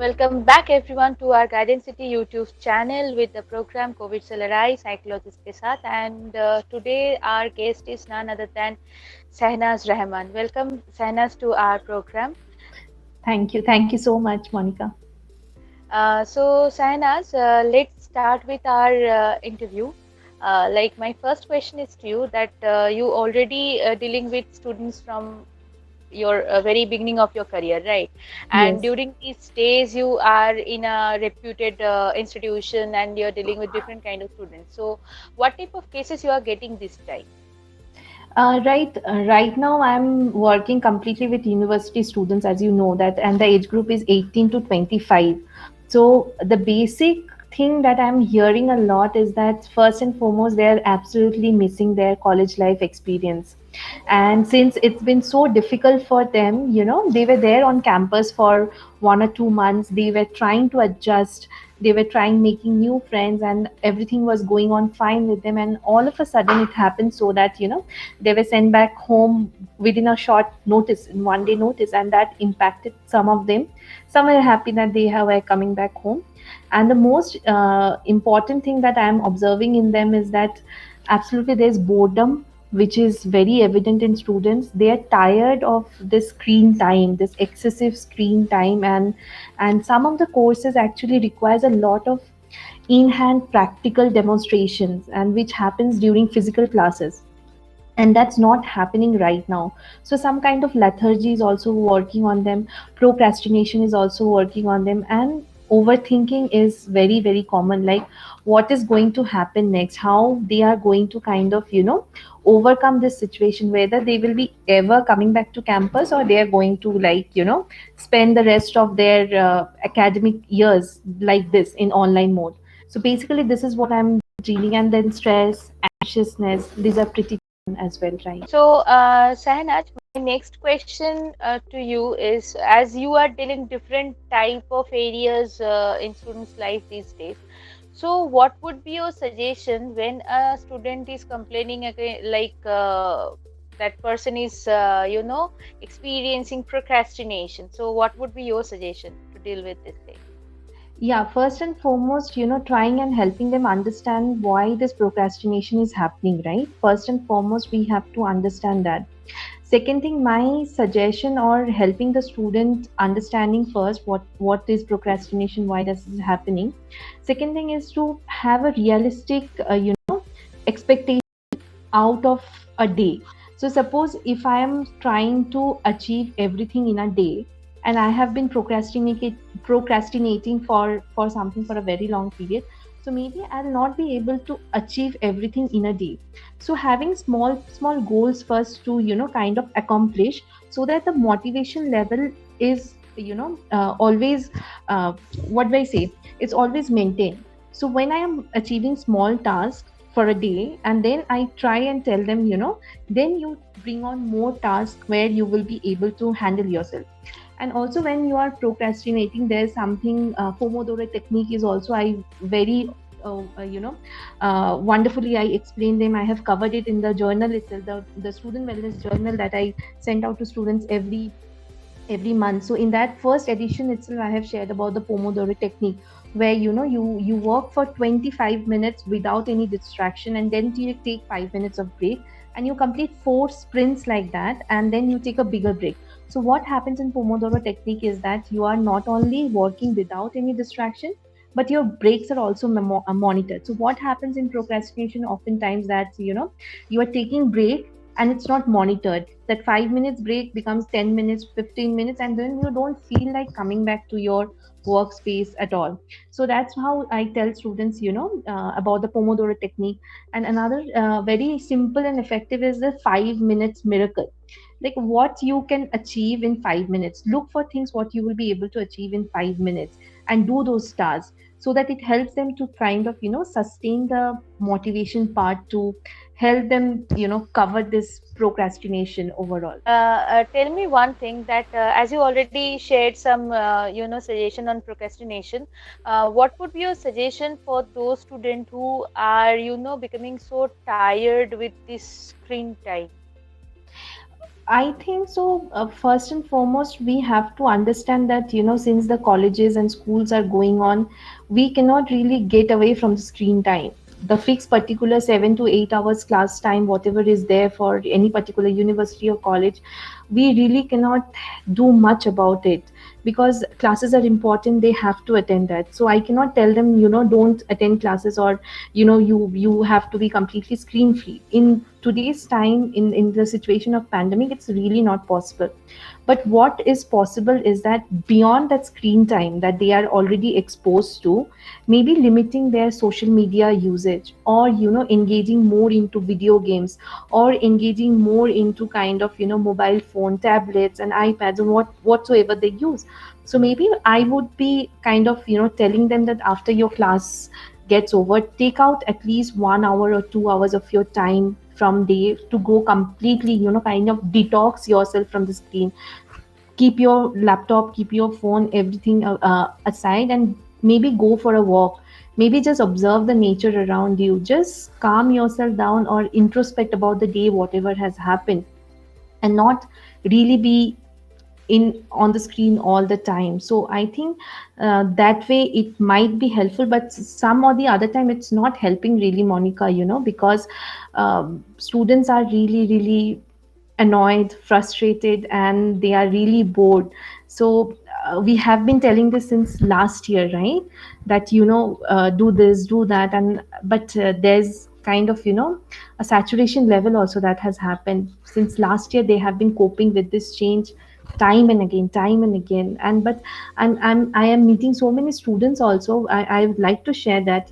Welcome back everyone to our Guidance City YouTube channel with the program COVID से लड़ाई psychologist के साथ, and today our guest is none other than Sahnaz Rahman. Welcome Sahnaz to our program. Thank you. Thank you so much, Monica. So Sahnaz, let's start with our interview. Like my first question is to you that you already dealing with students from your very beginning of your career, right? And Yes. during these days you are in a reputed institution and you're dealing with different kind of students, so what type of cases you are getting this time? Right now I'm working completely with university students, as you know that, and the age group is 18 to 25. So the basic thing that I'm hearing a lot is that first and foremost, they're absolutely missing their college life experience. And since it's been so difficult for them, they were there on campus for 1 or 2 months, they were trying to adjust, they were trying making new friends, and everything was going on fine with them. And all of a sudden, it happened so that, they were sent back home within a short notice, in 1 day notice, and that impacted some of them. Some were happy that were coming back home. And the most important thing that I am observing in them is that absolutely there's boredom, which is very evident in students. They are tired of this screen time, this excessive screen time, and some of the courses actually requires a lot of in-hand practical demonstrations, and which happens during physical classes, and that's not happening right now. So some kind of lethargy is also working on them, procrastination is also working on them, and overthinking is very very common, like what is going to happen next, how they are going to kind of overcome this situation, whether they will be ever coming back to campus, or they are going to, like, spend the rest of their academic years like this in online mode. So basically this is what I'm dealing. And then stress, anxiousness, these are pretty as well, right? So Sahanaj, my next question to you is, as you are dealing different type of areas in students life these days, so what would be your suggestion when a student is complaining again, like that person is experiencing procrastination, so what would be your suggestion to deal with this thing? Yeah, first and foremost, trying and helping them understand why this procrastination is happening, right? First and foremost, we have to understand that. Second thing, my suggestion or helping the student understanding first what is procrastination, why this is happening. Second thing is to have a realistic, expectation out of a day. So suppose if I am trying to achieve everything in a day, and I have been procrastinating for something for a very long period, so maybe I'll not be able to achieve everything in a day. So having small goals first to kind of accomplish, so that the motivation level is always, what do I say, it's always maintained. So when I am achieving small tasks for a day, and then I try and tell them, then you bring on more tasks where you will be able to handle yourself. And also when you are procrastinating, there's something, Pomodoro technique is also, I very wonderfully I explained them. I have covered it in the journal itself, the student wellness journal that I send out to students every month. So in that first edition itself, I have shared about the Pomodoro technique, where you work for 25 minutes without any distraction, and then you take 5 minutes of break, and you complete 4 sprints like that, and then you take a bigger break. So what happens in Pomodoro technique is that you are not only working without any distraction, but your breaks are also monitored. So what happens in procrastination oftentimes, that you are taking break and it's not monitored. That 5 minutes break becomes 10 minutes, 15 minutes, and then you don't feel like coming back to your workspace at all. So that's how I tell students, about the Pomodoro technique. And another very simple and effective is the 5 minutes miracle. Like what you can achieve in 5 minutes. Look for things what you will be able to achieve in 5 minutes, and do those tasks, so that it helps them to kind of sustain the motivation part, to help them cover this procrastination overall. Tell me one thing that as you already shared some suggestion on procrastination, what would be your suggestion for those students who are becoming so tired with this screen time? I think so. First and foremost, we have to understand that, since the colleges and schools are going on, we cannot really get away from the screen time. The fixed particular 7 to 8 hours class time, whatever is there for any particular university or college, we really cannot do much about it, because classes are important. They have to attend that. So I cannot tell them, don't attend classes, or you have to be completely screen free. In today's time, in the situation of pandemic, it's really not possible. But what is possible is that beyond that screen time that they are already exposed to, maybe limiting their social media usage, or engaging more into video games, or engaging more into kind of mobile phone, tablets and iPads, and whatsoever they use. So maybe I would be kind of telling them that after your class gets over, take out at least 1 hour or 2 hours of your time from day to go completely, kind of detox yourself from the screen. Keep your laptop, keep your phone, everything aside, and maybe go for a walk. Maybe just observe the nature around you. Just calm yourself down or introspect about the day, whatever has happened, and not really be in on the screen all the time. So I think that way it might be helpful, but some or the other time it's not helping really, Monica, because students are really really annoyed, frustrated, and they are really bored. So we have been telling this since last year, right? That do this, do that, and but there's kind of a saturation level also that has happened since last year. They have been coping with this change time and again. And but I am meeting so many students also. I would like to share that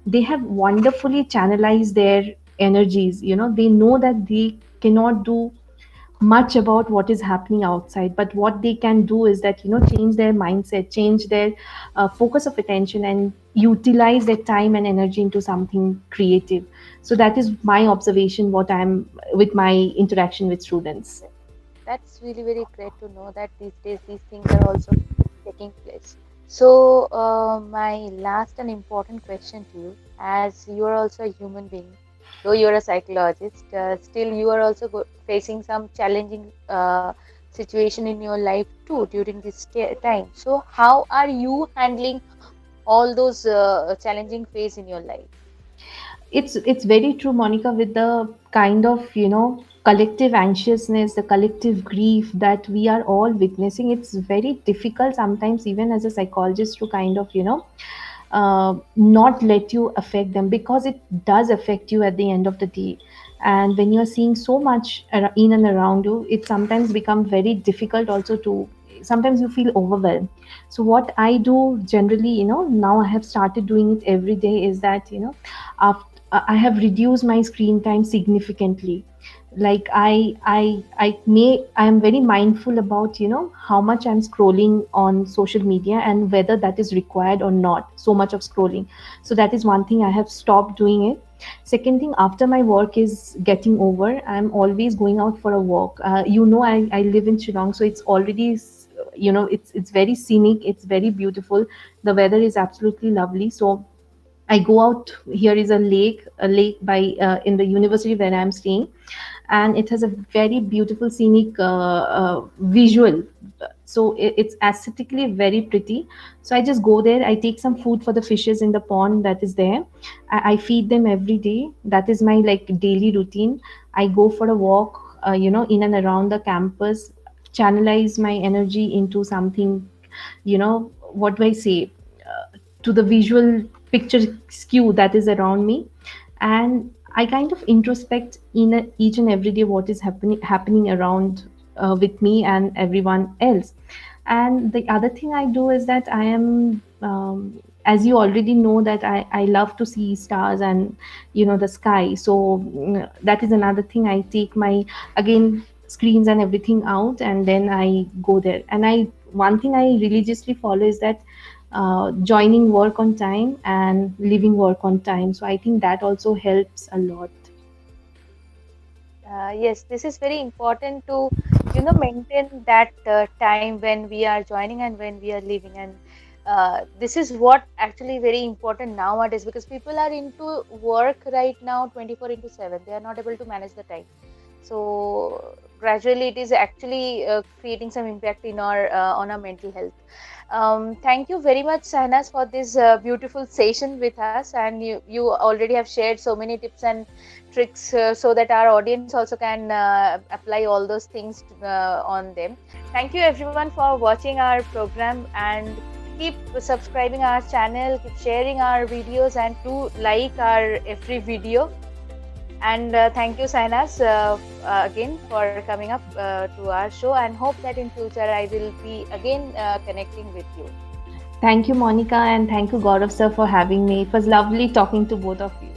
they have wonderfully channelized their energies. They know that they cannot do much about what is happening outside, but what they can do is that change their mindset, change their focus of attention, and utilize their time and energy into something creative. So that is my observation, what I'm with my interaction with students. That's really very great to know that these days these things are also taking place. So, my last and important question to you, as you are also a human being, though you are a psychologist, still you are also facing some challenging situation in your life too during this time. So, how are you handling all those challenging phase in your life? It's very true, Monica, with the kind of collective anxiousness, the collective grief that we are all witnessing. It's very difficult sometimes, even as a psychologist, to kind of not let you affect them, because it does affect you at the end of the day. And when you're seeing so much in and around you, it sometimes becomes very difficult also to, sometimes you feel overwhelmed. So what I do generally, now I have started doing it every day, is that after I have reduced my screen time significantly. Like I am very mindful about how much I'm scrolling on social media, and whether that is required or not, so much of scrolling. So that is one thing, I have stopped doing it. Second thing, after my work is getting over, I'm always going out for a walk. I live in Shillong, so it's already it's very scenic, it's very beautiful. The weather is absolutely lovely. So I go out. Here is a lake by in the university where I'm staying, and it has a very beautiful scenic visual. So it's aesthetically very pretty. So I just go there. I take some food for the fishes in the pond that is there. I feed them every day. That is my like daily routine. I go for a walk, in and around the campus, channelize my energy into something, what do I say, to the visual picture skew that is around me. And I kind of introspect in each and every day what is happening around with me and everyone else. And the other thing I do is that I am as you already know that I love to see stars and the sky. So that is another thing. I take my, again, screens and everything out, and then I go there. And I one thing I religiously follow is that joining work on time and leaving work on time. So I think that also helps a lot. Yes, this is very important to, maintain that time when we are joining and when we are leaving. And this is what actually very important nowadays, because people are into work right now 24 into 7. They are not able to manage the time. So gradually it is actually creating some impact in our on our mental health. Thank you very much, Sahnas, for this beautiful session with us. And you already have shared so many tips and tricks so that our audience also can apply all those things on them. Thank you, everyone, for watching our program, and keep subscribing our channel, keep sharing our videos, and do like our every video. And thank you, Sainas, again for coming up to our show, and hope that in future I will be again connecting with you. Thank you, Monica, and thank you, Gaurav sir, for having me. It was lovely talking to both of you.